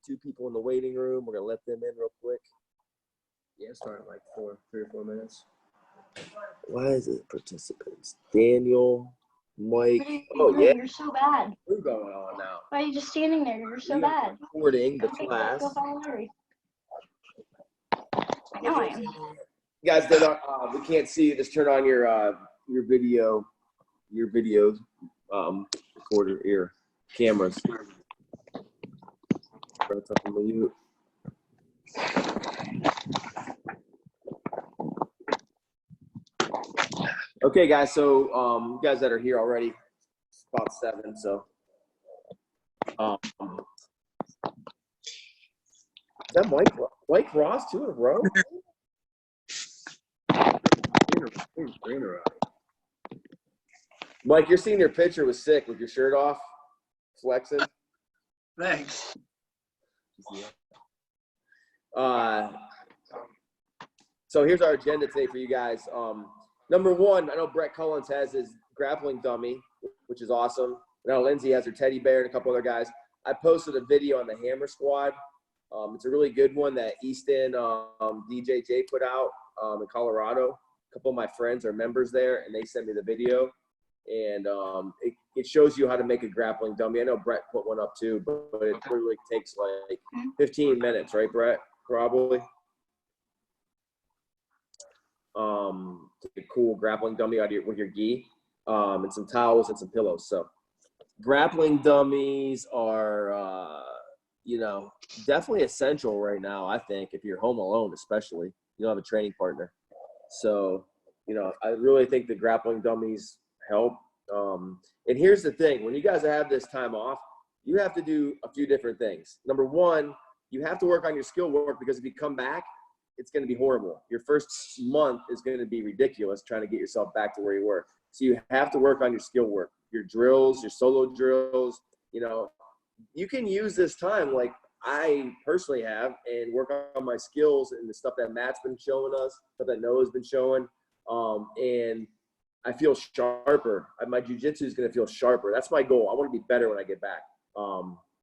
2 people in the waiting room. We're going to let them in real quick. Yeah, start in like 3 or 4 minutes. Why is it participants? Daniel, Mike. What are you Oh, doing? yeah. You're so bad. What's going on now? Why are you just standing there? You're so bad. Recording the Go class. follow Larry. I know I am. You guys, we can't see you. Just turn on your video recorder ear cameras. Okay, guys. So you guys that are here already, it's about 7. So is that Mike Ross 2 in a row? Mike, your senior picture was sick with your shirt off, flexing. Thanks. So here's our agenda today for you guys. Number 1, I know Brett Collins has his grappling dummy, which is awesome. I know Lindsay has her teddy bear and a couple other guys. I posted a video on the Hammer Squad. It's a really good one that Easton DJJ put out in Colorado. A couple of my friends are members there, and they sent me the video. And it shows you how to make a grappling dummy. I know Brett put one up too, but it literally takes like 15 minutes, right, Brett? Probably. Take a cool grappling dummy out with your gi, and some towels and some pillows. So grappling dummies are, definitely essential right now, I think, if you're home alone, especially. You don't have a training partner. So, I really think the grappling dummies help. And here's the thing. When you guys have this time off, you have to do a few different things. Number 1, you have to work on your skill work, because if you come back, it's going to be horrible. Your first month is going to be ridiculous trying to get yourself back to where you were. So you have to work on your skill work, your drills, your solo drills. You can use this time like I personally have and work on my skills and the stuff that Matt's been showing us, stuff that Noah's been showing. And I feel sharper. My jiu-jitsu is going to feel sharper. That's my goal. I want to be better when I get back,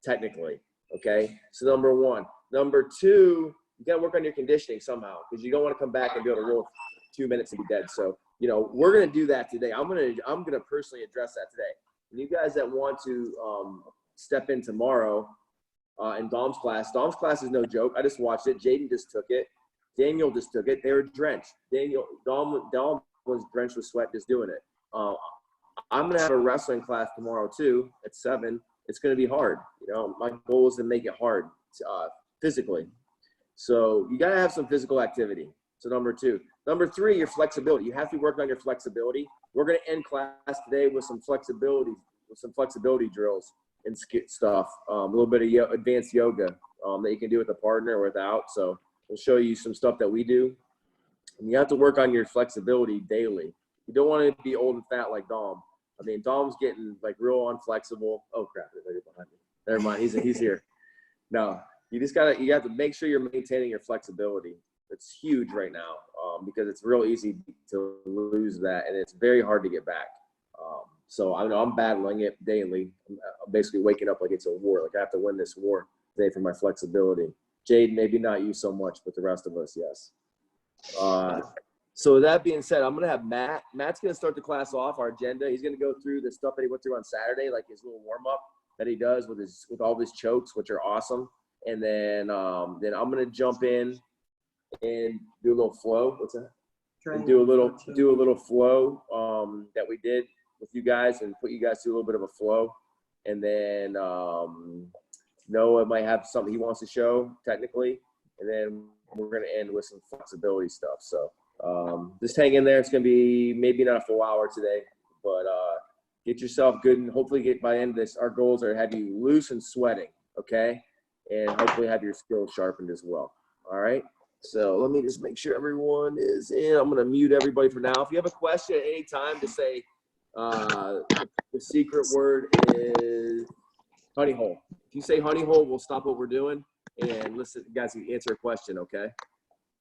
technically. Okay. So number 1. Number 2, you got to work on your conditioning somehow, because you don't want to come back and be able to roll 2 minutes and be dead. So, we're going to do that today. I'm going to personally address that today. And you guys that want to step in tomorrow in Dom's class is no joke. I just watched it. Jaden just took it. Daniel just took it. They were drenched. Dom was drenched with sweat just doing it. I'm going to have a wrestling class tomorrow too at 7. It's going to be hard. My goal is to make it hard physically. So you got to have some physical activity. So number 2. Number 3, your flexibility. You have to work on your flexibility. We're going to end class today with some flexibility drills and stuff. A little bit of advanced yoga that you can do with a partner or without. So we'll show you some stuff that we do. And you have to work on your flexibility daily. You don't want to be old and fat like Dom. I mean, Dom's getting like real unflexible. Oh crap! They're behind me. Never mind. He's here. No, you have to make sure you're maintaining your flexibility. It's huge right now because it's real easy to lose that, and it's very hard to get back. So I know I'm battling it daily. I'm basically waking up like it's a war. Like I have to win this war today for my flexibility. Jade, maybe not you so much, but the rest of us, yes. So with that being said, I'm going to have Matt. Matt's going to start the class off, our agenda. He's going to go through the stuff that he went through on Saturday, like his little warm-up that he does with all his chokes, which are awesome. And then I'm going to jump in and do a little flow. What's that? And do a little flow that we did with you guys and put you guys through a little bit of a flow. And then Noah might have something he wants to show technically. And then we're going to end with some flexibility stuff. So just hang in there. It's going to be maybe not a full hour today, but get yourself good and hopefully get by the end of this. Our goals are to have you loose and sweating, okay? And hopefully have your skills sharpened as well. All right? So let me just make sure everyone is in. I'm going to mute everybody for now. If you have a question at any time, just say the secret word is honey hole. If you say honey hole, we'll stop what we're doing and listen. You guys can answer a question, okay?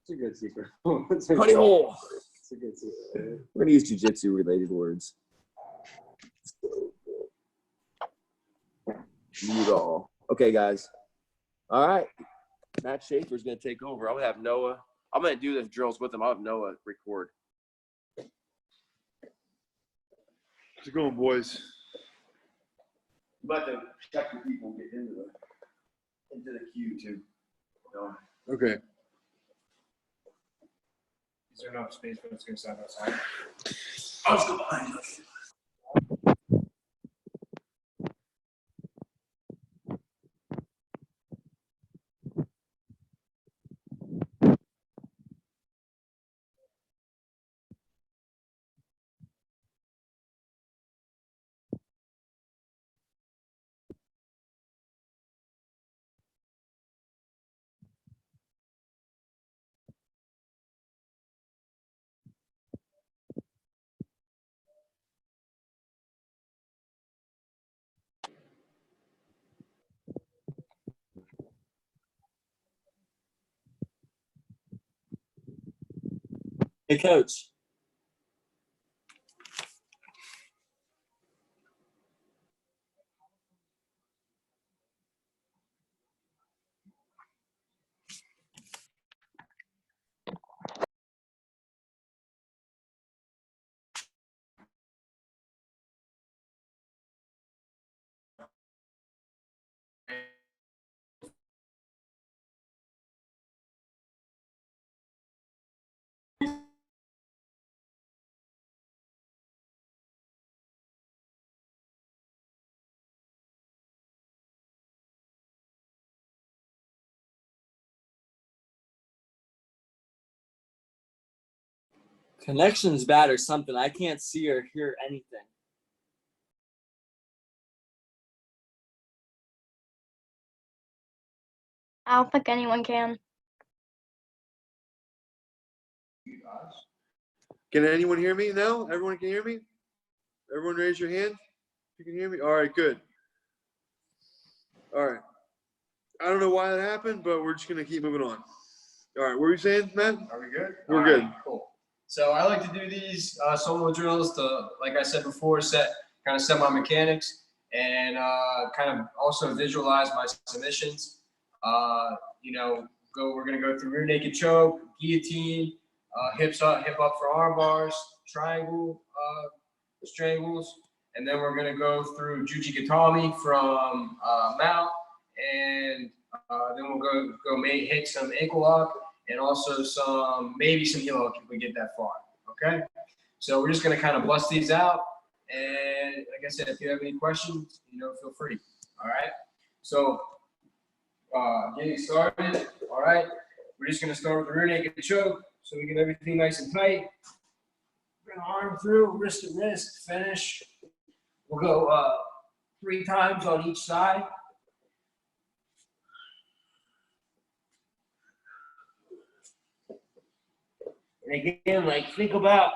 It's a good secret. Honey hole. It's a good secret. We're going to use jiu-jitsu related words. Mute all. Okay, guys. All right. Matt Schaefer's going to take over. I'm going to have Noah. I'm going to do the drills with him. I'll have Noah record. How's it going, boys? I'm about to check the people get into the queue, too. So. Okay. Is there enough space for us to go side by side? Let's go behind us. Hey, Coach. Connection's bad or something. I can't see or hear anything. I don't think anyone can. Can anyone hear me now? Everyone can hear me? Everyone raise your hand if you can hear me. All right, good. All right. I don't know why that happened, but we're just going to keep moving on. All right, what were you saying, Matt? Are we good? We're All good. right, cool. So I like to do these solo drills to, like I said before, set my mechanics and kind of also visualize my submissions. We're gonna go through rear naked choke, guillotine, hip up for arm bars, triangle strangles, and then we're gonna go through Juji Gatami from mount, and then we'll go hit some ankle lock and also maybe some heel hook if we get that far. Okay, so we're just gonna kind of bust these out, and like I said, if you have any questions, feel free. All right, so getting started. All right, we're just gonna start with the rear naked choke, so we get everything nice and tight. Bring arm through, wrist to wrist, finish. We'll go 3 times on each side. And again, think about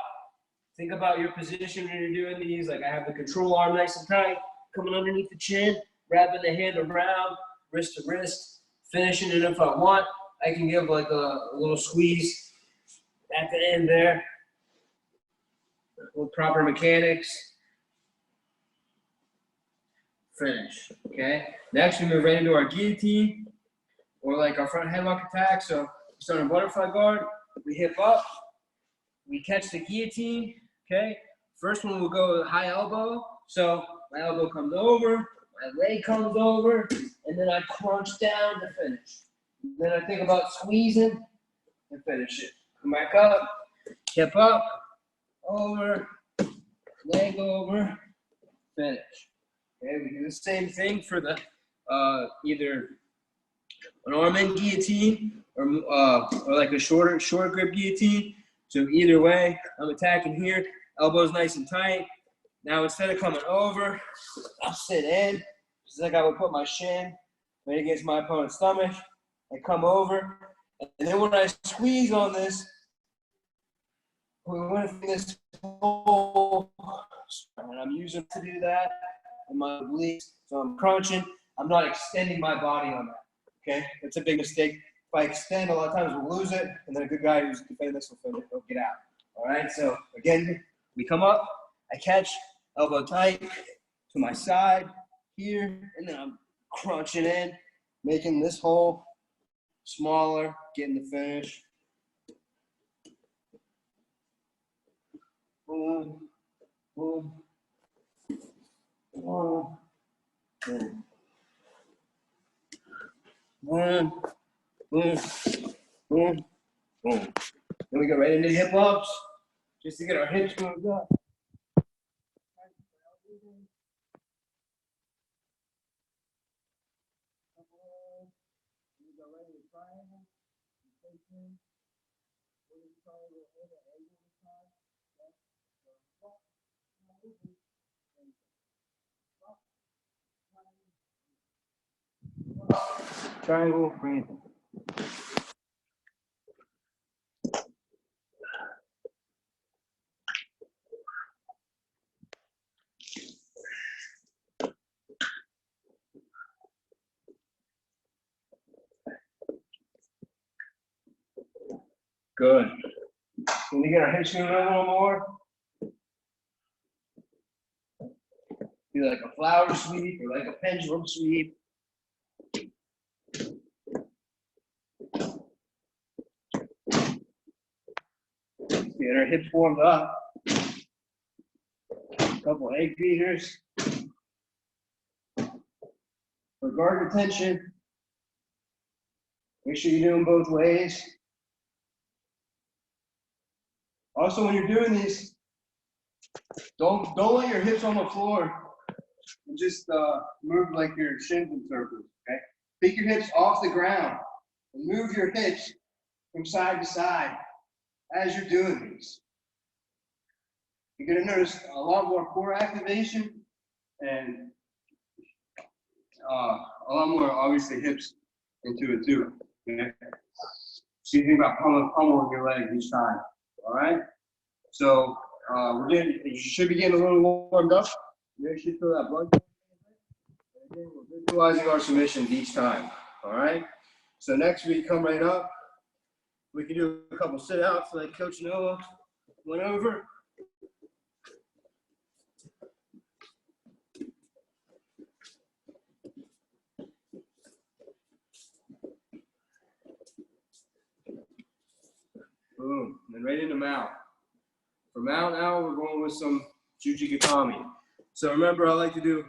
your position when you're doing these. Like I have the control arm nice and tight, coming underneath the chin, wrapping the hand around, wrist to wrist, finishing it. If I want, I can give like a little squeeze at the end there with proper mechanics. Finish. Okay. Next, we move right into our guillotine or like our front headlock attack. So we start in butterfly guard. We hip up. We catch the guillotine. Okay. First one will go high elbow. So my elbow comes over, my leg comes over, and then I crunch down to finish. Then I think about squeezing and finish it. Come back up, hip up, over, leg over, finish. Okay, we do the same thing for the either an arm in guillotine or like a short grip guillotine. So either way, I'm attacking here. Elbows nice and tight. Now instead of coming over, I'll sit in, just like I would put my shin right against my opponent's stomach. I come over, and then when I squeeze on this, we're going to this whole, and I'm using to do that in my obliques. So I'm crunching. I'm not extending my body on that. Okay, that's a big mistake. If I extend, a lot of times we'll lose it, and then a good guy who's defending this will get out. All right. So again, we come up. I catch, elbow tight to my side here, and then I'm crunching in. making this hole smaller, getting the finish. Boom, boom, boom, boom, boom, boom, boom, boom. Then we go right into hip ups, just to get our hips moved up. Triangle, bring it. Good. Can we get our hips moving a little more? Do like a flower sweep or like a pendulum sweep. Get our hips warmed up. A couple egg beaters. For guard retention, make sure you do them both ways. Also, when you're doing these, don't let your hips on the floor and just move like your shins in circles, okay? Pick your hips off the ground and move your hips from side to side as you're doing these. You're gonna notice a lot more core activation and a lot more, obviously, hips into it too, okay? So you think about pummeling your leg each time, all right? So you should be getting a little warmed up. Make sure you feel that blood. And again, we're visualizing our submissions each time, all right? So next we come right up. We can do a couple sit-outs like Coach Noah went over. Boom, and then right into mount. For mount now, we're going with some Jujigatami. So remember, I like to do,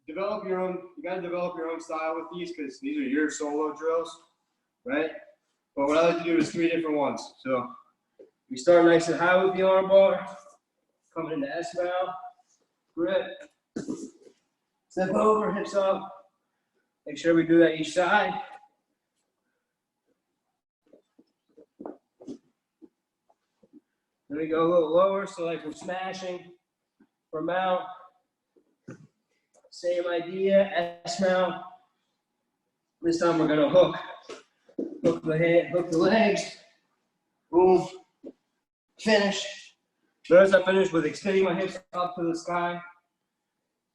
develop your own, you gotta develop your own style with these because these are your solo drills, right? But what I like to do is 3 different ones. So we start nice and high with the arm bar, coming into S mount, grip, step over, hips up. Make sure we do that each side. Then we go a little lower, so like we're smashing for mount. Same idea, S mount. This time we're gonna hook the head, hook the legs. Boom, finish. Notice I finished with extending my hips up to the sky.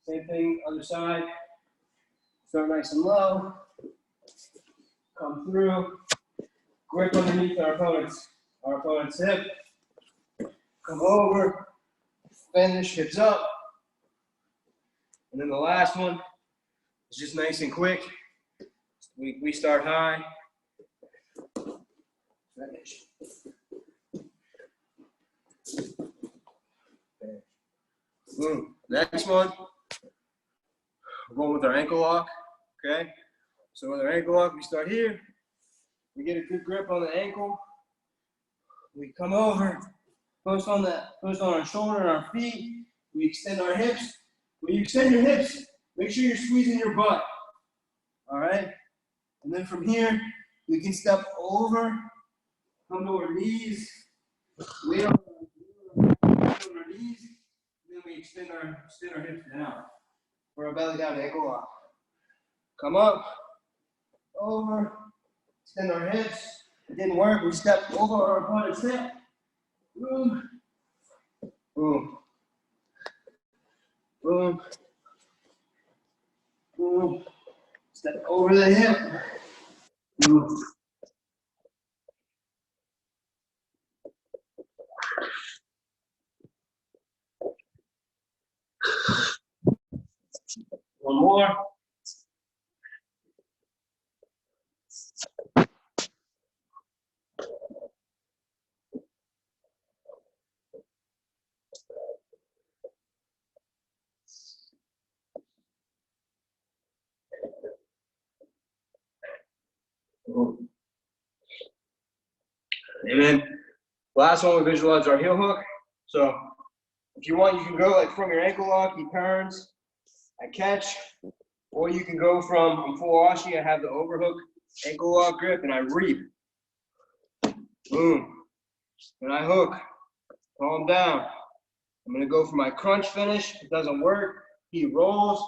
Same thing, other side. Start nice and low. Come through. Grip underneath our opponent's hip. Come over. Finish, hips up. And then the last one is just nice and quick. We start high. Finish. Boom. Next one, we're going with our ankle lock, okay? So with our ankle lock, we start here. We get a good grip on the ankle. We come over, post on our shoulder and our feet. We extend our hips. When you extend your hips, make sure you're squeezing your butt, all right? And then from here, we can step over, come to our knees, lay on our knees, and then we extend our hips down for a belly down ankle lock. Come up, over, extend our hips. It didn't work, we step over our opponent's hip. Boom, boom, boom, boom. Step over the hip. Boom. One more. And then last one, we visualize our heel hook. So if you want, you can go like from your ankle lock, he turns, I catch, or you can go from full ashi, I have the overhook, ankle lock grip, and I reap. Boom. And I hook, calm down. I'm gonna go for my crunch finish. It doesn't work. He rolls,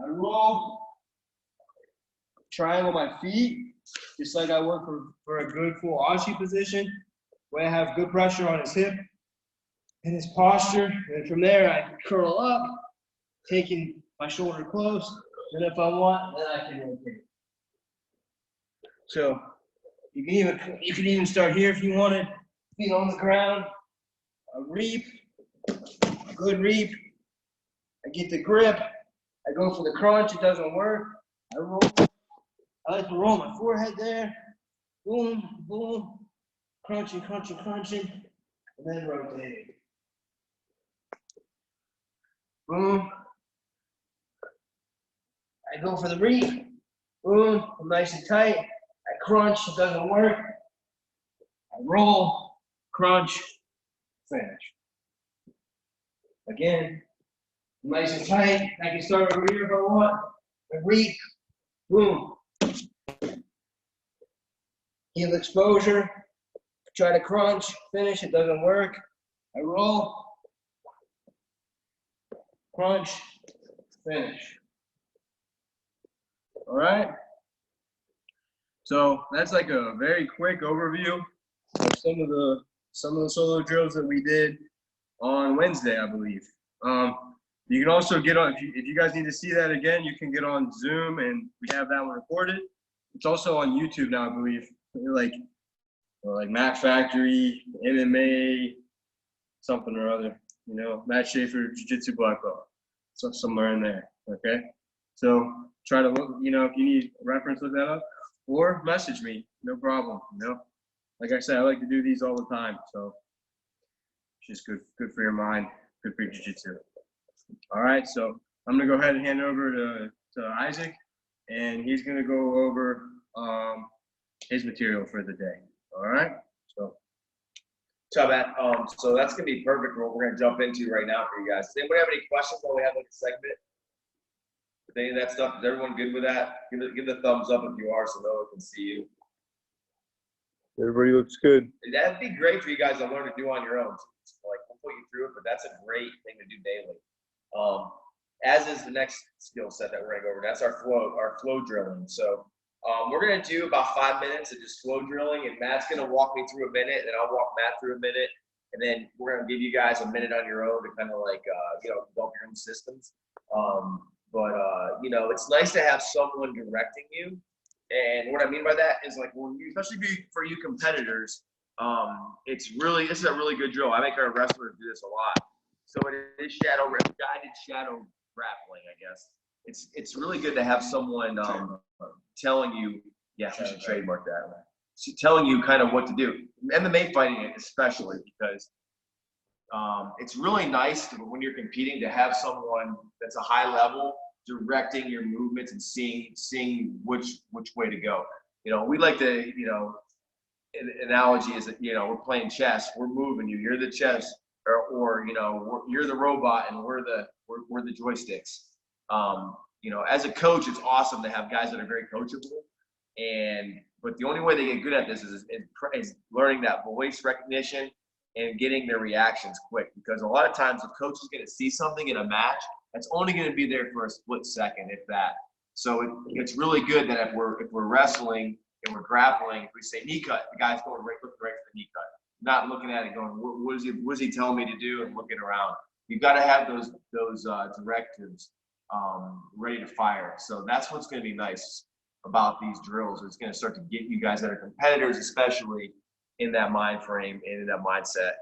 I roll. Triangle my feet, just like I work for a good full ashi position, where I have good pressure on his hip and his posture. And from there, I curl up, taking my shoulder close. And if I want, then I can rotate. So you can even start here if you wanted. Feet on the ground, a reap, a good reap. I get the grip. I go for the crunch. It doesn't work. I roll. I like to roll my forehead there. Boom, boom. Crunching, crunching, crunching. And then rotating. Boom. I go for the reap. Boom. I'm nice and tight. I crunch. It doesn't work. I roll. Crunch. Finish. Again. Nice and tight. I can start over here if I want. A reap. Boom. Heel exposure, try to crunch, finish, it doesn't work. I roll, crunch, finish. All right? So that's like a very quick overview of some of the solo drills that we did on Wednesday, I believe. You can also get on, if you guys need to see that again, you can get on Zoom and we have that one recorded. It's also on YouTube now, I believe. Like Matt Factory, MMA, something or other, you know, Matt Schaefer, Jiu-Jitsu black belt, so somewhere in there, okay? So try to look, you know, if you need a reference, look that up, or message me, no problem, you know? Like I said, I like to do these all the time, so it's just good for your mind, good for your jiu-jitsu. All right, so I'm gonna go ahead and hand it over to Isaac, and he's gonna go over his material for the day. All right. So Matt. So that's gonna be perfect for what we're gonna jump into right now for you guys. Does anybody have any questions while we have like a segment? With any of that stuff, is everyone good with that? Give the thumbs up if you are, so no one can see you. Everybody looks good. That'd be great for you guys to learn to do on your own. Like we'll put you through it, but that's a great thing to do daily. As is the next skill set that we're gonna go over. That's our flow drilling. So we're gonna do about 5 minutes of just flow drilling, and Matt's gonna walk me through a minute, and I'll walk Matt through a minute, and then we're gonna give you guys a minute on your own to kind of like you know, develop your own systems. You know, it's nice to have someone directing you, and what I mean by that is like when you, especially for you competitors, this is a really good drill. I make our wrestlers do this a lot. So it is guided shadow grappling, I guess. It's really good to have someone telling you, yeah, we should trademark that. So telling you kind of what to do. MMA fighting especially, because it's really nice when you're competing to have someone that's a high level directing your movements and seeing which way to go. You know, we like to, you know, an analogy is that, you know, we're playing chess, we're moving you, you're the chess, or you know, you're the robot and we're the joysticks. You know, as a coach, it's awesome to have guys that are very coachable, but the only way they get good at this is learning that voice recognition and getting their reactions quick, because a lot of times the coach is going to see something in a match that's only going to be there for a split second, if that. So it's really good that if we're wrestling and we're grappling, if we say knee cut, the guy's going right for the knee cut, not looking at it going, what is he telling me to do, and looking around. You've got to have those directives ready to fire. So that's what's going to be nice about these drills. It's going to start to get you guys that are competitors, especially in that mind frame and in that mindset.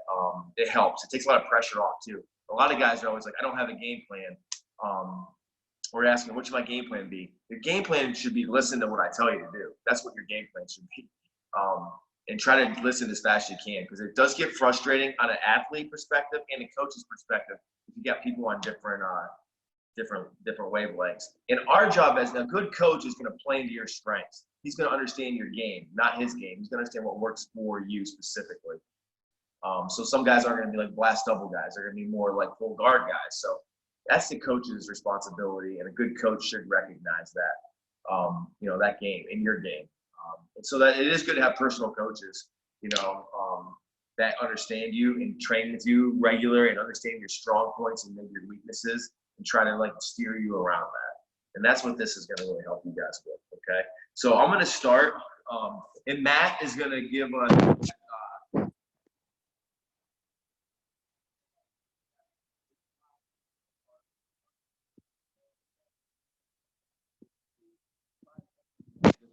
It helps. It takes a lot of pressure off too. A lot of guys are always like, I don't have a game plan. or asking, what should my game plan be? Your game plan should be listen to what I tell you to do. That's what your game plan should be. And try to listen as fast as you can, because it does get frustrating on an athlete perspective and a coach's perspective if you got people on different wavelengths. And our job as a good coach is going to play into your strengths. He's going to understand your game, not his game. He's going to understand what works for you specifically. So some guys aren't going to be like blast double guys. They're going to be more like full guard guys. So that's the coach's responsibility, and a good coach should recognize that, that game in your game. And so that it is good to have personal coaches, that understand you and train with you regular and understand your strong points and maybe your weaknesses and try to like steer you around that. And that's what this is going to really help you guys with. Okay. So I'm going to start, and Matt is going to give us,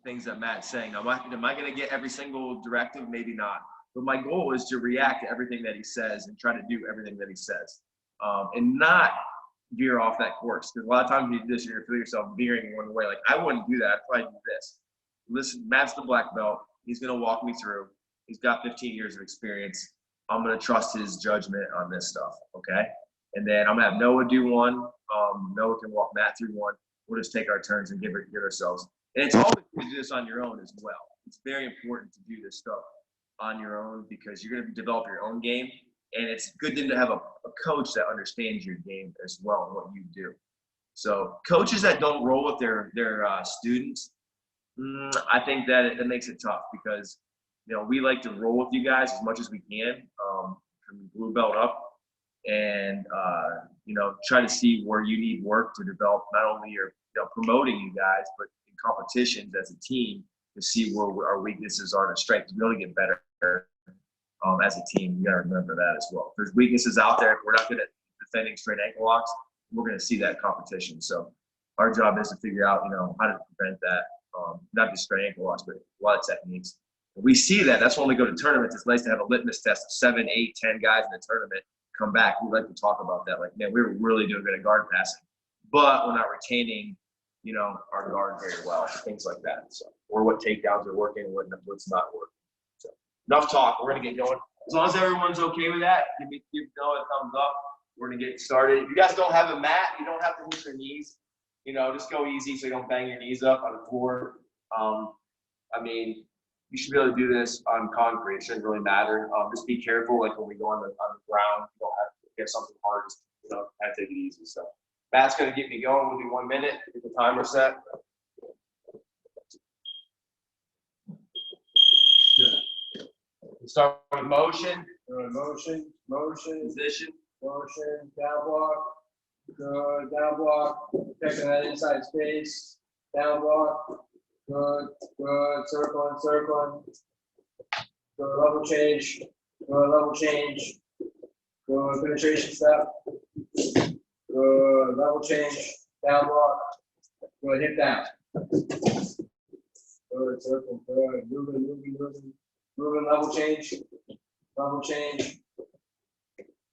things that Matt's saying. Am I going to get every single directive? Maybe not. But my goal is to react to everything that he says and try to do everything that he says, and not veer off that course. Because a lot of times you do this, you're going to feel yourself veering one way. Like, I wouldn't do that. I'd probably do this. Listen, Matt's the black belt. He's going to walk me through. He's got 15 years of experience. I'm going to trust his judgment on this stuff, okay? And then I'm going to have Noah do one. Noah can walk Matt through one. We'll just take our turns and give ourselves. And it's always good to do this on your own as well. It's very important to do this stuff on your own because you're going to develop your own game. And it's good to have a coach that understands your game as well and what you do. So coaches that don't roll with their students, I think that it makes it tough because, we like to roll with you guys as much as we can from blue belt up and, try to see where you need work to develop not only your promoting you guys, but in competitions as a team to see where our weaknesses are and our strengths to be able to get better as a team. You got to remember that as well. If there's weaknesses out there, if we're not good at defending straight ankle locks, we're going to see that competition. So our job is to figure out, how to prevent that, not just straight ankle locks, but a lot of techniques. We see that. That's when we go to tournaments. It's nice to have a litmus test of 7, 8, 10 guys in the tournament come back. We like to talk about that. Like, man, we were really doing good at guard passing, but we're not retaining, our guard very well, things like that. So, or what takedowns are working and what's not working. So, enough talk. We're gonna get going. As long as everyone's okay with that, give Noah a thumbs up. We're gonna get started. If you guys don't have a mat, you don't have to hit your knees. Just go easy so you don't bang your knees up on the floor. You should be able to do this on concrete. It shouldn't really matter. Just be careful, like when we go on the ground, you don't have to get something hard. Just, have to take it easy. So Matt's gonna get me going. We'll do 1 minute. Get the timer set. We'll start with motion. Motion, Position. motion, down block. Good, down block. Protecting that inside space. Down block. Good, circling. Good, level change. Good, penetration step. Good, level change. Down block. Good, hip down. Good, circle. Good, moving, level change.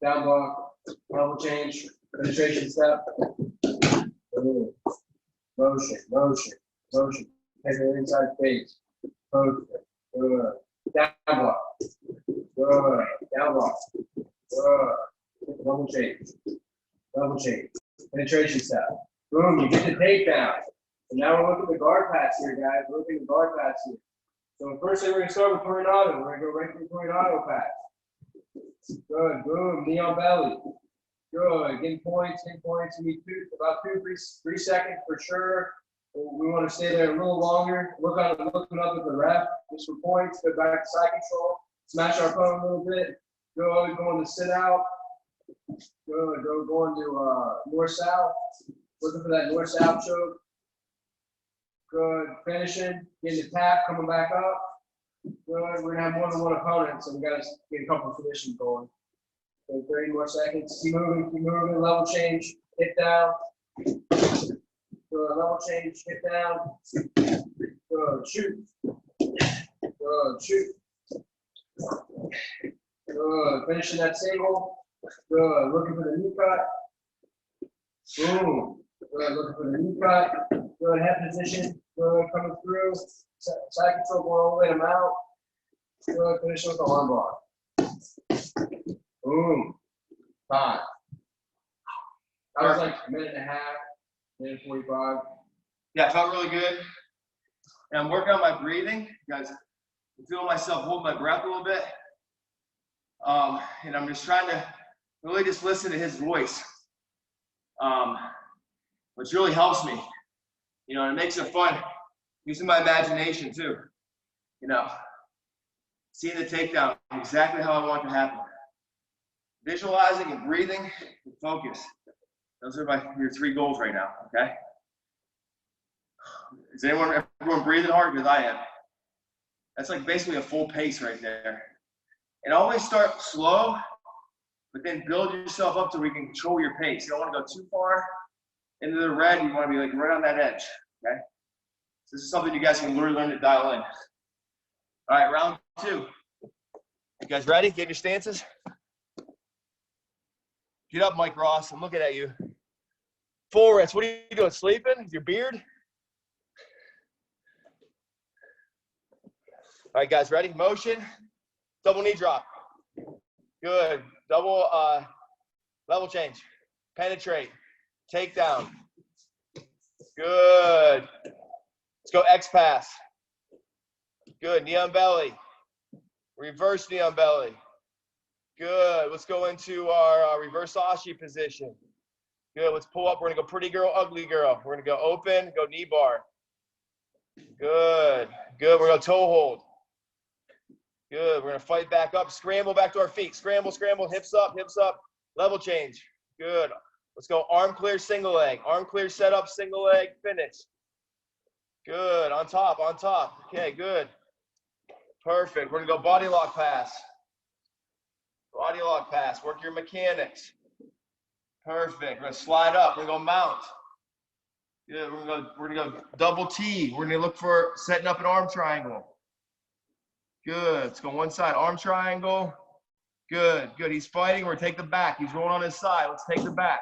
Down block. Level change. Penetration step. Good. Motion. Take the inside face. Good. Down block. Good. Down block. Good. Level change. Penetration step. Boom, you get the takedown. So now we're looking at the guard pass here, guys. We're looking at the guard pass here. So first thing we're going to start with Tornado. We're going to go right to the Tornado pass. Good. Boom. Knee on belly. Good. Getting points. We need about 3 seconds for sure. We want to stay there a little longer. Looking up at the ref, just for points. Go back to side control. Smash our opponent a little bit. Going to sit out. Good. Going to north-south. Looking for that north-south choke. Good. Finishing. Getting the tap. Coming back up. Good. We're going to have more than one opponent, so we got to get a couple of finishing going. So 30 more seconds. Keep moving. Level change. Hit down. Good, level change, hit down. Good, shoot. Good, finishing that single. Good, looking for the knee cut. Boom. Good, looking for the knee cut. Good, head position. Good, coming through. Side control going all the way to mount. Good, finish with the arm bar. Boom. 5. That was like a minute and a half, minute 45. Yeah, it felt really good. And I'm working on my breathing. Guys, I'm feeling myself hold my breath a little bit. And I'm just trying to really just listen to his voice. Which really helps me. You know, and it makes it fun. Using my imagination too. You know, seeing the takedown exactly how I want it to happen. Visualizing and breathing and focus. Those are your 3 goals right now, okay? Is everyone breathing hard? Because I am. That's like basically a full pace right there. And always start slow, but then build yourself up to where you can control your pace. You don't want to go too far into the red. You want to be like right on that edge, okay? So this is something you guys can really learn to dial in. All right, round 2. You guys ready? Get your stances. Get up, Mike Ross. I'm looking at you. Full rest. What are you doing? Sleeping? Your beard? All right, guys, ready? Motion. Double knee drop. Good. Double level change. Penetrate. Takedown. Good. Let's go X pass. Good. Knee on belly. Reverse knee on belly. Good. Let's go into our reverse Ashi position. Good. Let's pull up. We're going to go pretty girl, ugly girl. We're going to go open, go knee bar. Good. Good. We're going to toe hold. Good. We're going to fight back up. Scramble back to our feet. Scramble, scramble. Hips up, hips up. Level change. Good. Let's go arm clear, single leg. Arm clear, set up, single leg, finish. Good. On top, on top. Okay, good. Perfect. We're going to go body lock pass. Body lock pass. Work your mechanics. Perfect. We're going to slide up. We're going to go mount. Good. We're gonna go double T. We're going to look for setting up an arm triangle. Good. Let's go one side. Arm triangle. Good. Good. He's fighting. We're going to take the back. He's rolling on his side. Let's take the back.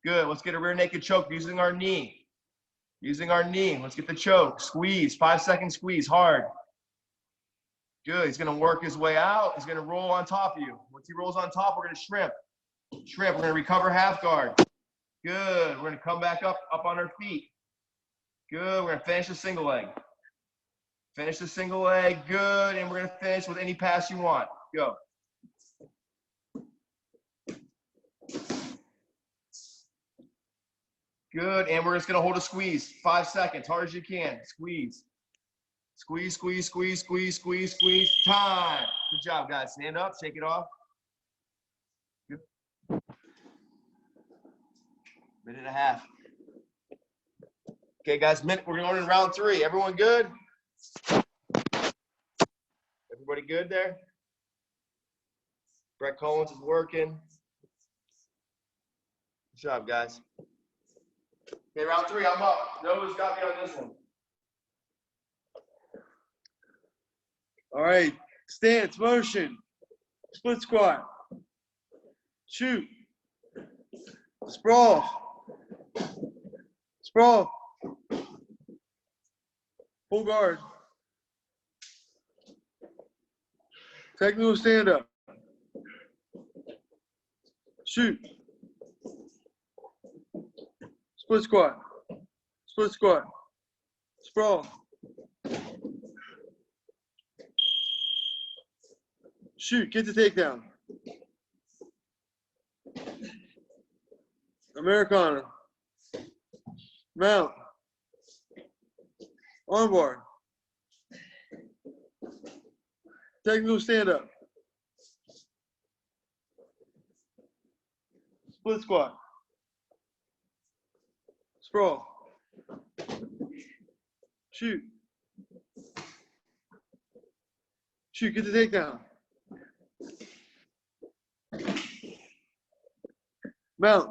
Good. Let's get a rear naked choke using our knee. Using our knee. Let's get the choke. Squeeze. 5-second squeeze. Hard. Good. He's going to work his way out. He's going to roll on top of you. Once he rolls on top, we're going to shrimp. Shrimp. We're going to recover half guard. Good. We're going to come back up on our feet. Good. We're going to finish the single leg. Finish the single leg. Good. And we're going to finish with any pass you want. Go. Good. And we're just going to hold a squeeze. 5 seconds. Hard as you can. Squeeze. Squeeze, squeeze, squeeze, squeeze, squeeze, squeeze. Time. Good job, guys. Stand up. Shake it off. Good. Minute and a half. Okay, guys. We're going in round 3. Everyone good? Everybody good there? Brett Collins is working. Good job, guys. Okay, round 3, I'm up. Noah's got me on this one. All right, stance, motion, split squat, shoot, sprawl, sprawl, full guard, technical stand up, shoot, split squat, sprawl, shoot, get the takedown. Americana. Mount. Armbar. Technical stand up. Split squat. Sprawl. Shoot. Shoot, get the takedown. Mount.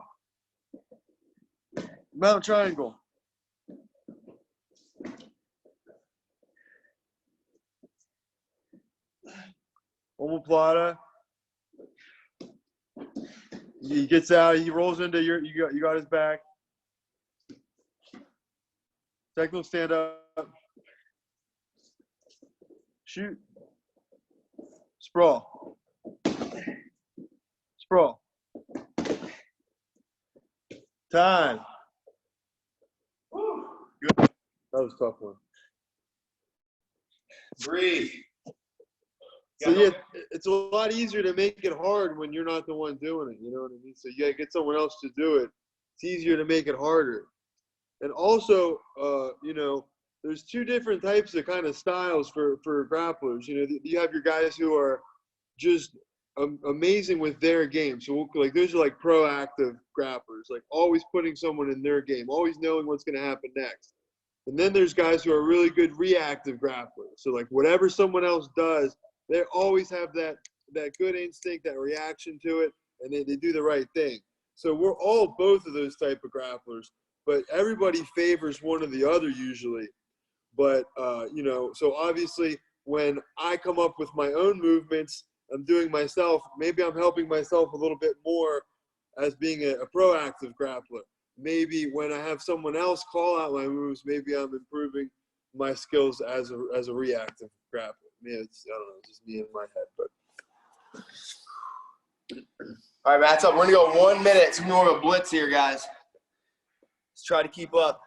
Mount triangle. Omoplata. He gets out, he rolls into you got his back. Technical stand up. Shoot. Sprawl. Sprawl. Time. Good. That was a tough one. Breathe. So yeah, it's a lot easier to make it hard when you're not the one doing it. You know what I mean? So you gotta get someone else to do it. It's easier to make it harder. And also, you know, there's two different types of kind of styles for grapplers. You know, you have your guys who are just amazing with their game. So like those are like proactive grapplers, like always putting someone in their game, always knowing what's going to happen next. And then there's guys who are really good reactive grapplers. So like whatever someone else does, they always have that good instinct, that reaction to it, and they do the right thing. So we're all both of those type of grapplers, but everybody favors one or the other usually. But, you know, so obviously when I come up with my own movements, I'm doing myself, maybe I'm helping myself a little bit more as being a proactive grappler. Maybe when I have someone else call out my moves, maybe I'm improving my skills as a reactive grappler. Yeah, it's, I don't know, it's just me in my head, but. All right, Matt's up. We're going to go 1 minute. It's more of a blitz here, guys. Let's try to keep up.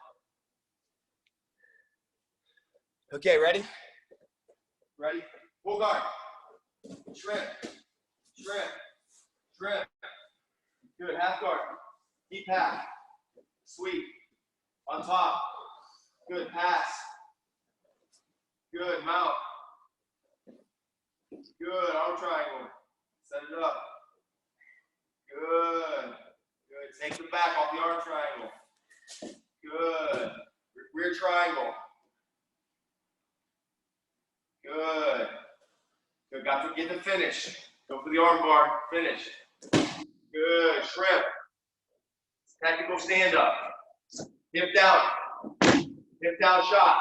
Okay, ready? Ready? Full guard. Shrimp. Shrimp. Shrimp. Good. Half guard. Deep half. Sweep. On top. Good. Pass. Good. Mount. Good. Arm triangle. Set it up. Good. Good. Take them back off the arm triangle. Good. Rear triangle. Good. Good. Got to get the finish. Go for the arm bar. Finish. Good. Shrimp. Technical stand up. Hip down. Hip down shot.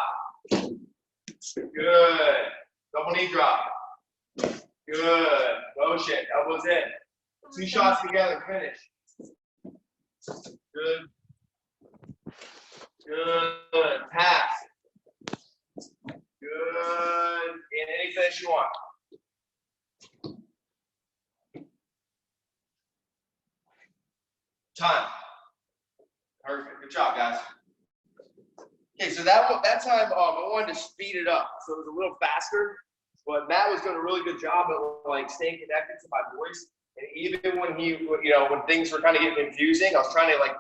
Good. Double knee drop. Good. Motion. Elbows in. 2 shots together. Finish. Good. Good. Pass. Good. And any finish you want. Time. Perfect. Good job, guys. Okay, so that time I wanted to speed it up, so it was a little faster. But Matt was doing a really good job at like staying connected to my voice, and even when when things were kind of getting confusing, I was trying to like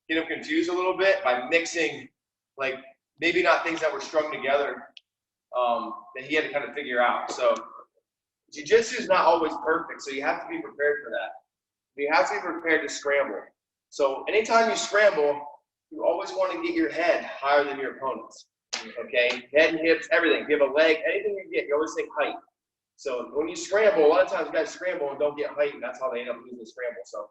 get him confused a little bit by mixing like maybe not things that were strung together that he had to kind of figure out. So jiu-jitsu is not always perfect, so you have to be prepared for that. You have to be prepared to scramble. So anytime you scramble, you always want to get your head higher than your opponent's. Okay, head and hips, everything. If you have a leg, anything you get, you always think height. So when you scramble, a lot of times guys scramble and don't get height, and that's how they end up losing the scramble. So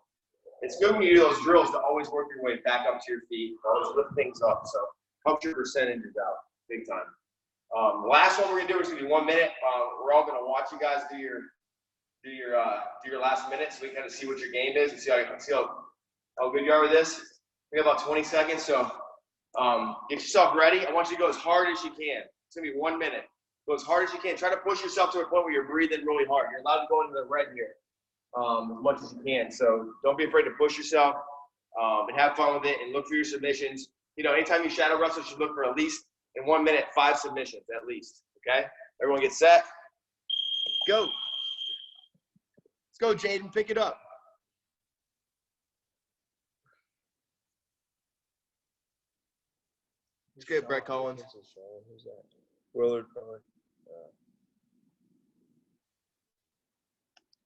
it's good when you do those drills to always work your way back up to your feet, always lift things up. So help your percentages out big time. The last one we're gonna do is gonna be 1 minute. We're all gonna watch you guys do your last minute, so we kind of see what your game is and see how good you are with this. We have about 20 seconds, so get yourself ready. I want you to go as hard as you can. It's gonna be 1 minute. Go as hard as you can. Try to push yourself to a point where you're breathing really hard. You're allowed to go into the red here as much as you can. So don't be afraid to push yourself and have fun with it and look for your submissions. You know, anytime you shadow wrestle, you should look for at least in 1 minute 5 submissions at least. Okay, everyone get set. Go. Let's go, Jaden. Pick it up. It's good, Brett Collins. Who's that? Willard.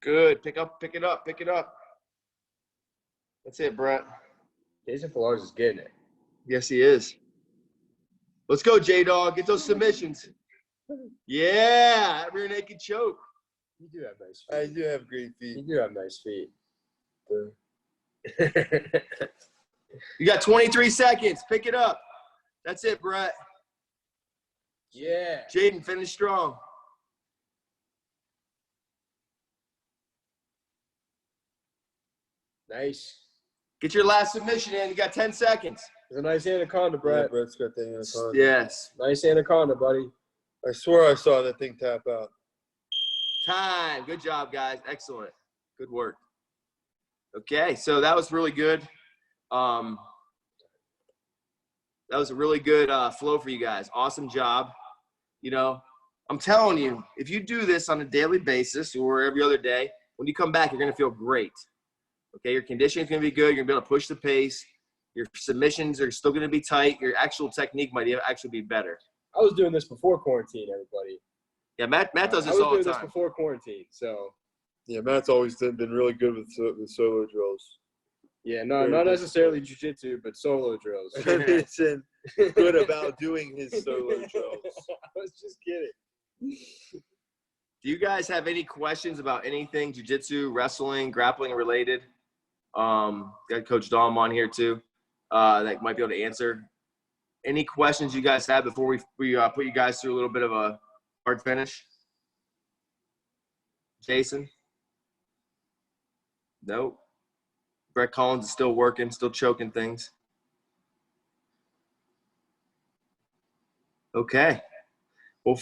Good. Pick it up. That's it, Brett. Jason Flores is getting it. Yes, he is. Let's go, J-Dog. Get those submissions. Yeah, rear naked choke. You do have nice I feet. do have great feet. You do have nice feet. You got 23 seconds. Pick it up. That's it, Brett. Yeah. Jaden, finish strong. Nice. Get your last submission in. You got 10 seconds. It's a nice anaconda, Yeah, Brett. Brett's got that anaconda. Yes. Nice anaconda, buddy. I swear I saw that thing tap out. Time. Good job, guys. Excellent. Good work. Okay, so that was really good. That was a really good flow for you guys. Awesome job. You know, I'm telling you, if you do this on a daily basis or every other day, when you come back, you're going to feel great. Okay, your conditioning is going to be good. You're going to be able to push the pace. Your submissions are still going to be tight. Your actual technique might actually be better. I was doing this before quarantine, everybody. Yeah, Matt does I this was all the doing this time. before quarantine, so Yeah, Matt's always been really good with solo drills. yeah, no, Very not good. necessarily jiu-jitsu, but solo drills. It's good about doing his solo drills. I was just kidding. Do you guys have any questions about anything jiu-jitsu, wrestling, grappling related? Got Coach Dom on here too, that might be able to answer. Any questions you guys have before we put you guys through a little bit of a hard finish? Jason? Nope. Brett Collins is still working, still choking things. Okay. Well,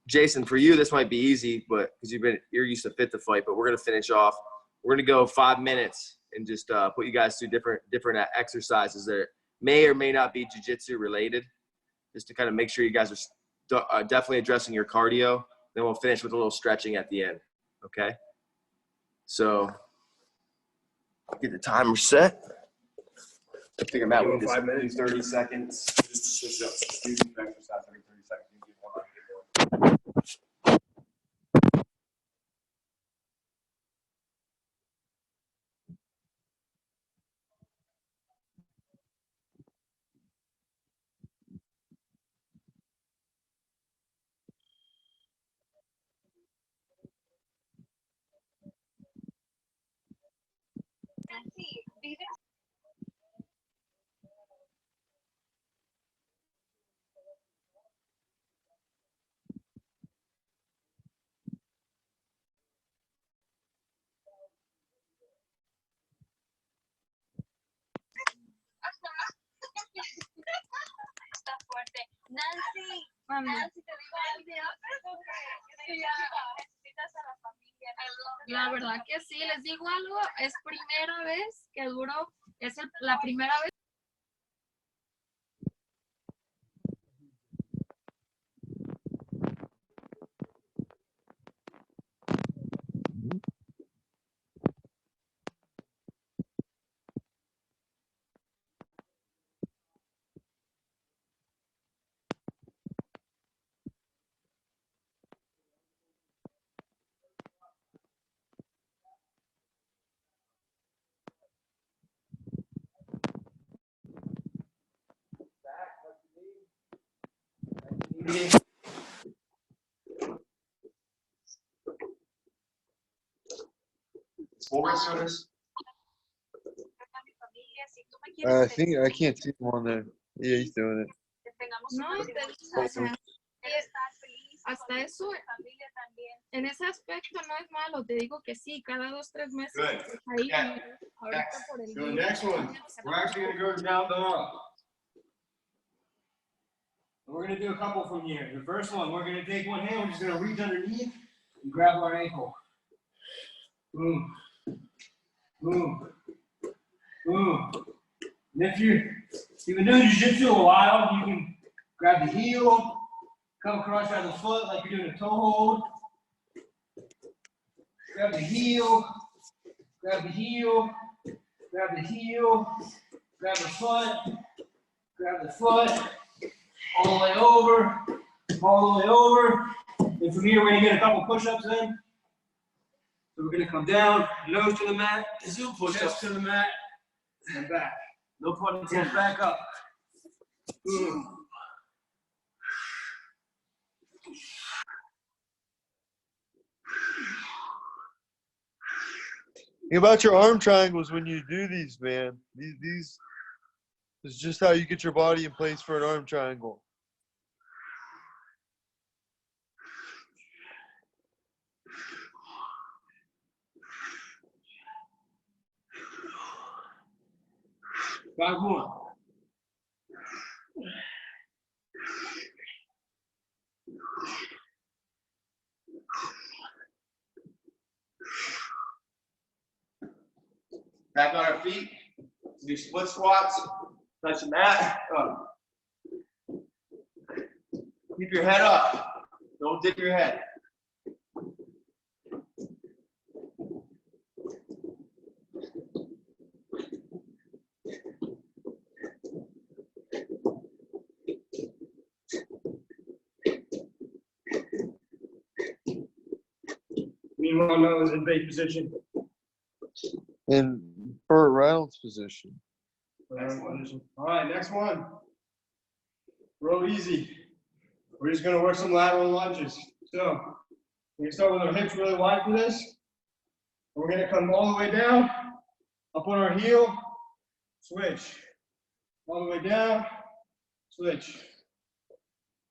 Jason, for you, this might be easy, but because you're used to Fit to Fight, but we're gonna finish off. We're gonna go 5 minutes and just put you guys through different exercises that may or may not be jiu-jitsu related, just to kind of make sure you guys are definitely addressing your cardio. Then we'll finish with a little stretching at the end. Okay. So get the timer set. I figure Matt, we Doing 5 minutes? 30 seconds. Just switch up. Exercise every 30 seconds. You get one on, you get one. Está fuerte. Nancy, Mami, Nancy, te digo algo. Que ya necesitas a la familia. La verdad que sí, les digo algo, es primera vez que duro, la primera vez. I think I can't see him on there. Yeah, he's doing it. No, te digo, o sea, hasta eso, en ese aspecto no es malo, te digo que sí, cada 2, 3 meses Good. ahí, Yeah. ahorita por el So the día. next one, we're actually going to go down the hall. We're going to do a couple from here. The first one, we're going to take one hand, we're just going to reach underneath and grab our ankle. Boom. Boom. Boom. And if you've been doing jiu-jitsu a while, you can grab the heel, come across by the foot like you're doing a toe hold. Grab the heel, grab the heel, grab the heel, grab the foot, all the way over, all the way over. And from here, we're gonna get a couple push-ups in. So we're gonna come down, nose to the mat, chest to the mat, and back. No pun intended. Back up. Boom. Think about your arm triangles when you do these, man. These is just how you get your body in place for an arm triangle. Five more. Back on our feet. Do split squats. Touch the mat. Up. Keep your head up. Don't dip your head. Meanwhile, Noah's in base position. In Burt Reynolds' position. All right, next one. Real easy. We're just gonna work some lateral lunges. So we're gonna start with our hips really wide for this. We're gonna come all the way down, up on our heel, switch. All the way down, switch.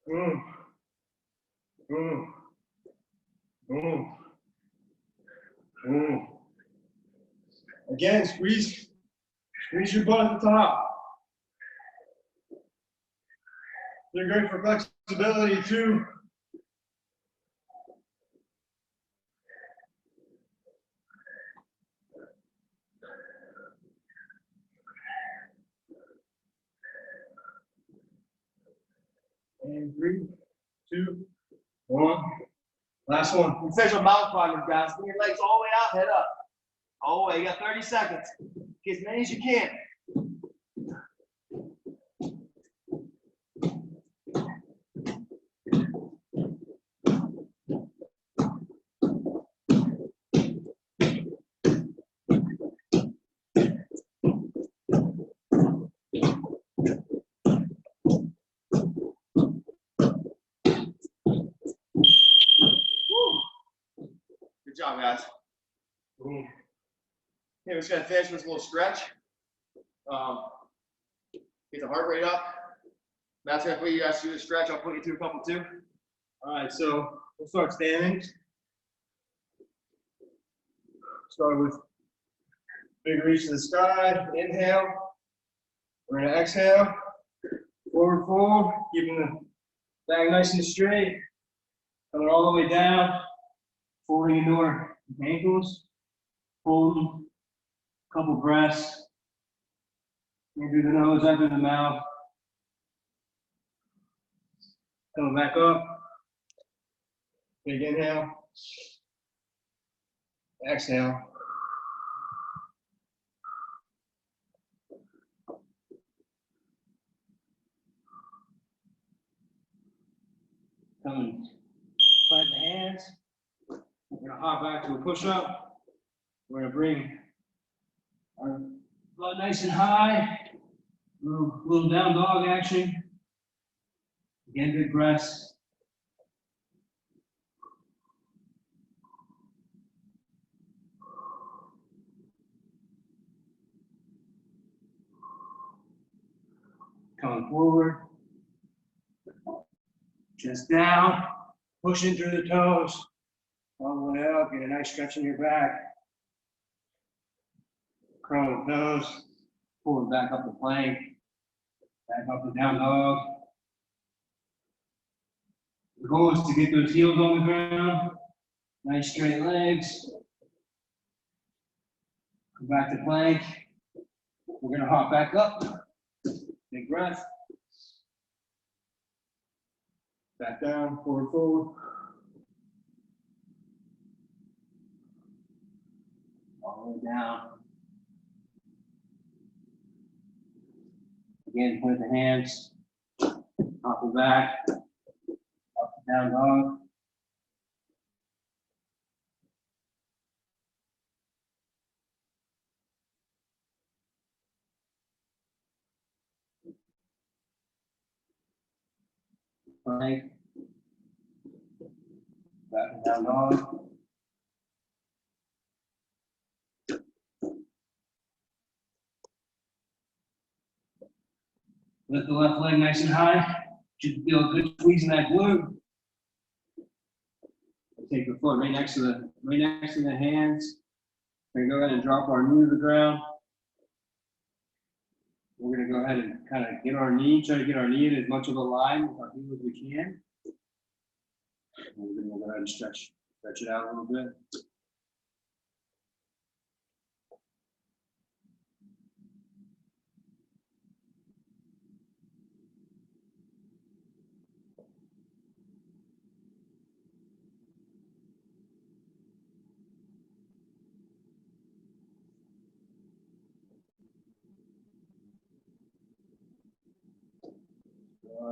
Boom. Boom. Boom. Boom. Again, squeeze your butt at the top. They're great for flexibility too. And 3, 2, 1. Last one. We finish with mountain climbers, guys. Bring your legs all the way out, head up. All the way. You got 30 seconds. Get as many as you can. Good job, guys. Boom. Okay, we're just gonna finish with a little stretch. Get the heart rate up. Matt's gonna put you guys through the stretch. I'll put you through a couple too. All right, so we'll start standing. Start with big reach to the sky. Inhale. We're gonna exhale. Forward fold, keeping the back nice and straight. Coming all the way down. Folding into our ankles. Folding. Couple breaths. In through the nose, out through the mouth. Coming back up. Big inhale. Exhale. Coming. Plant the hands. We're gonna hop back to a push-up. We're gonna bring our butt nice and high. Little down dog action. Again, big breaths. Coming forward. Chest down. Pushing through the toes. All the way up. Get a nice stretch in your back. Curl the toes. Pull it back up the plank. Back up the down dog. The goal is to get those heels on the ground. Nice straight legs. Come back to plank. We're gonna hop back up. Big breath. Back down, forward fold. All the way down. Again, point the hands. Hop it back. Up and down dog. Plank. Back and down dog. Lift the left leg nice and high. Should feel a good squeeze in that glute. Take the foot right next to the hands. We're gonna go ahead and drop our knee to the ground. We're gonna go ahead and kind of get our knee, try to get our knee in as much of a line with our heel as we can. And we're gonna go ahead and stretch it out a little bit.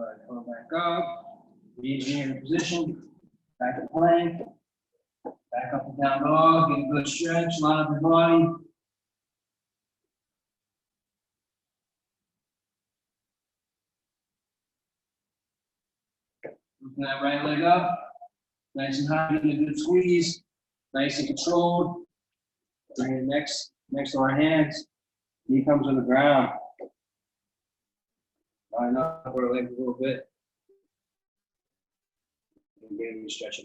Good. Come back up. Re-engineer position. Back to plank. Back up and down dog. Get a good stretch. Line up your body. Looking that right leg up. Nice and high. Getting a good squeeze. Nice and controlled. Bring it next to our hands. Knee comes on the ground. Line up our leg a little bit. And bring it stretching.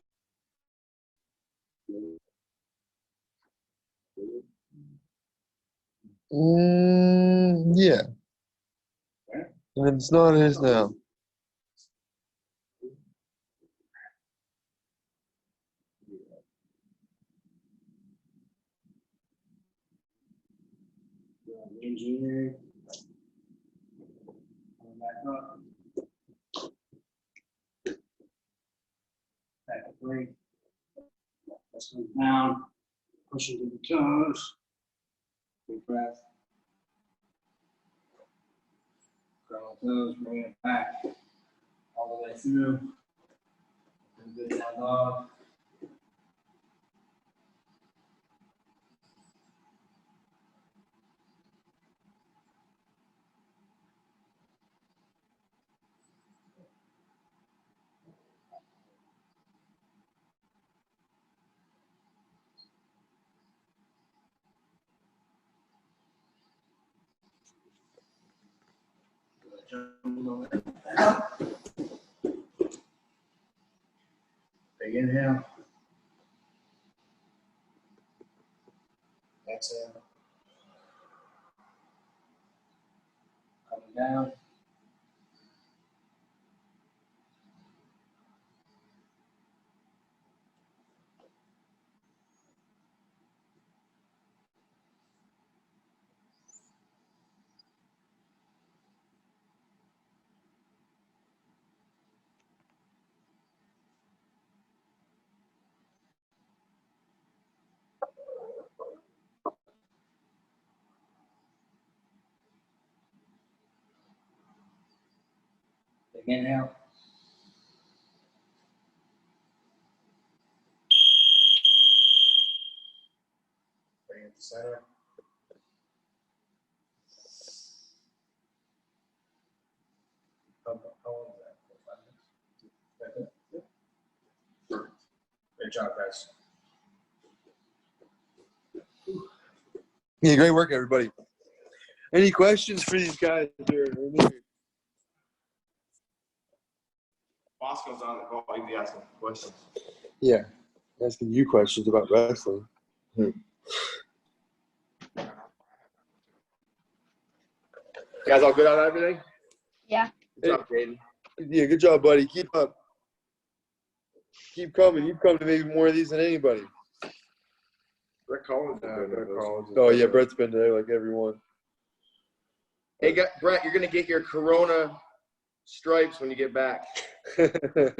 Yeah. And it's not his now. Engineer. Come back up. Back to break. Let's go down. Push into the toes. Big breath. Curl the toes, bring it back all the way through. Good down dog. Big inhale. Exhale. Coming down. Big inhale. Bring it to center. How long is that? 5 minutes? Yep. Great job, guys. Yeah, great work, everybody. Any questions for these guys here? Bosco's on the call. He'd be asking questions. Yeah, asking you questions about wrestling. Guys all good on everything? Yeah. Good job, Jaden. Yeah, good job, buddy. Keep up. Keep coming. You've come to maybe more of these than anybody. Brett Collins. Oh, yeah, Brett's been there like everyone. Hey, Brett, you're going to get your Corona stripes when you get back. You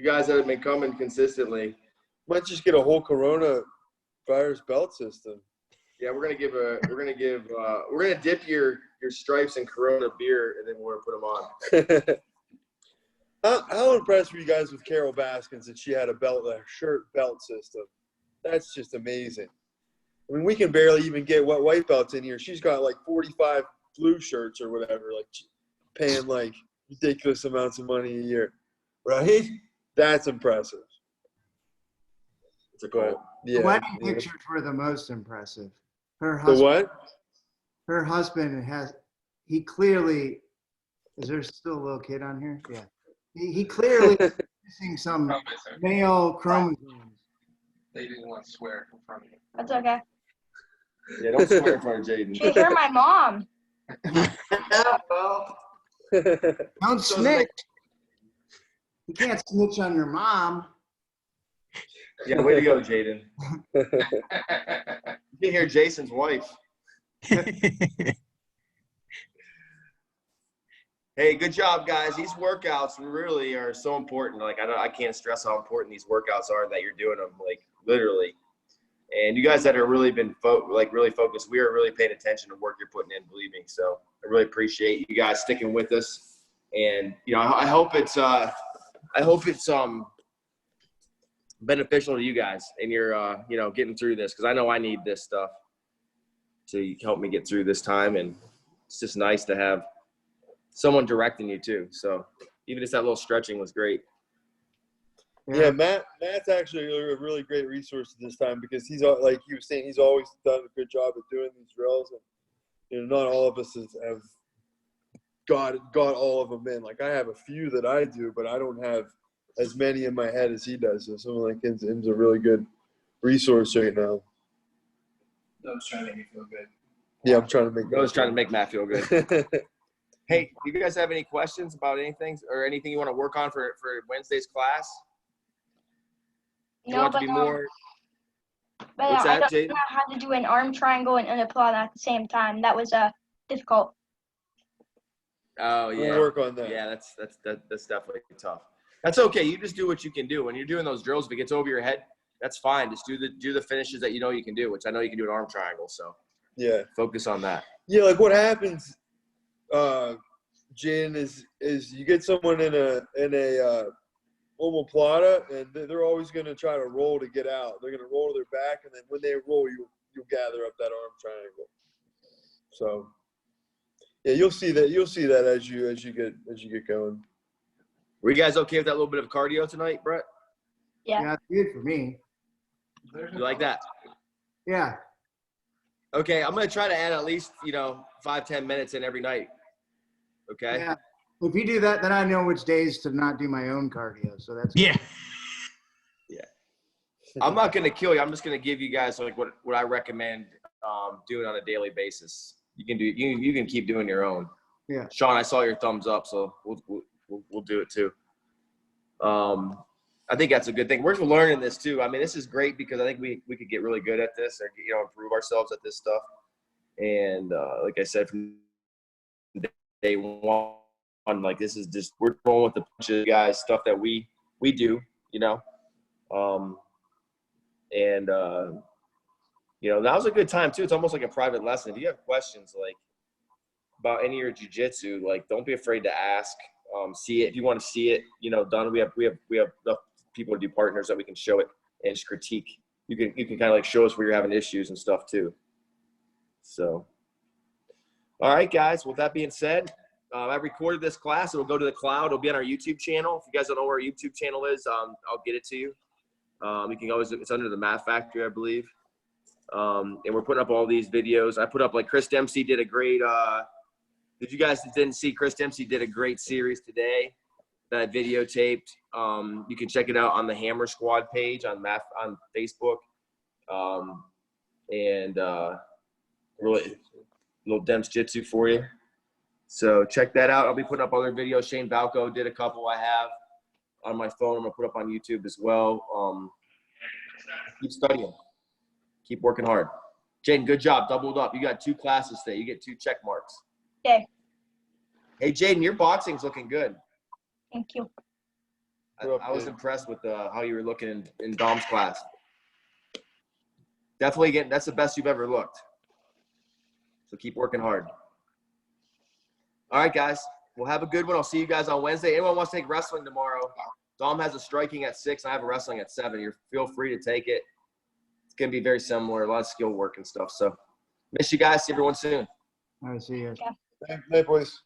guys have been coming consistently. Might just get a whole Corona virus belt system. Yeah, we're gonna dip your stripes in Corona beer, and then we're gonna put them on. How impressed were you guys with Carol Baskins that she had a shirt belt system? That's just amazing. I mean, we can barely even get white belts in here. She's got like 45 blue shirts or whatever, like paying like ridiculous amounts of money a year, right? That's impressive. It's a goal. Yeah. The wedding pictures were the most impressive. Her The husband, what? her husband he clearly, is there still a little kid on here? Yeah. He clearly is missing some male chromosomes. They didn't want to swear in front of you. That's okay. Yeah, don't swear in front of Jaden. She hear my mom. Well, Don't snitch. You can't snitch on your mom. Yeah, way to go, Jaden. You can hear Jason's wife. Hey, good job, guys. These workouts really are so important. Like I can't stress how important these workouts are that you're doing them, like literally. And you guys that are really been really focused, we are really paying attention to work you're putting in, believe me. So I really appreciate you guys sticking with us. And you know, I hope it's beneficial to you guys and you're you know, getting through this, because I know I need this stuff to help me get through this time. And it's just nice to have someone directing you too. So even just that little stretching was great. Yeah, Matt's actually a really great resource at this time, because he's, like he was saying, he's always done a good job of doing these drills, and you know, not all of us have got all of them in. Like I have a few that I do, but I don't have as many in my head as he does. So someone like him's a really good resource right now. I was trying to make me feel good. Yeah, I'm trying to make. I was trying to make Matt feel good. Hey, do you guys have any questions about anything or anything you want to work on for Wednesday's class? You No, want to but, be more. but What's I that, don't Jade? know how to do an arm triangle and an applaud at the same time. That was difficult. Oh yeah. We'll work on that. Yeah, that's definitely tough. That's okay. You just do what you can do. When you're doing those drills, if it gets over your head, that's fine. Just do the finishes that you know you can do, which I know you can do an arm triangle. So Yeah. focus on that. Yeah, like what happens, Jen, is you get someone in a omoplata, and they're always going to try to roll to get out. They're going to roll to their back, and then when they roll, you'll gather up that arm triangle. So yeah, you'll see that as you get going. Were you guys okay with that little bit of cardio tonight, Brett? Yeah. Yeah, it's good for me. You like that? Yeah. Okay, I'm gonna try to add at least 5-10 minutes in every night. Okay. Yeah. If you do that, then I know which days to not do my own cardio. So that's Yeah. Yeah. I'm not gonna kill you. I'm just gonna give you guys like what I recommend doing on a daily basis. You can do you can keep doing your own. Yeah. Sean, I saw your thumbs up, so we'll do it too. I think that's a good thing. We're learning this too. I mean, this is great because I think we could get really good at this, or improve ourselves at this stuff. And like I said, from day one, like this is just we're going with the bunch of guys stuff that we do, that was a good time too. It's almost like a private lesson. If you have questions like about any of your jiu-jitsu, like don't be afraid to ask. See it if you want to see it, done. We have enough people to do partners that we can show it and just critique. You can kind of like show us where you're having issues and stuff too. So, all right, guys. With that being said, I recorded this class. It'll go to the cloud. It'll be on our YouTube channel. If you guys don't know where our YouTube channel is, I'll get it to you. You can always, it's under the Math Factory, I believe. And we're putting up all these videos. I put up like Chris Dempsey did a great, if you guys didn't see, Chris Dempsey did a great series today that I videotaped. You can check it out on the Hammer Squad page on Facebook. Really little Demps Jitsu for you. So check that out. I'll be putting up other videos. Shane Balco did a couple I have on my phone. I'm going to put up on YouTube as well. Keep studying. Keep working hard. Jaden, good job. Doubled up. You got 2 classes today. You get 2 check marks. Okay. Hey, Jaden, your boxing's looking good. Thank you. I was impressed with how you were looking in Dom's class. Definitely that's the best you've ever looked. So keep working hard. All right, guys. We'll have a good one. I'll see you guys on Wednesday. Anyone wants to take wrestling tomorrow? Dom has a striking at 6. I have a wrestling at 7. Feel free to take it. It's going to be very similar. A lot of skill work and stuff. So miss you guys. See everyone soon. All right, see you. Yeah. Night, boys.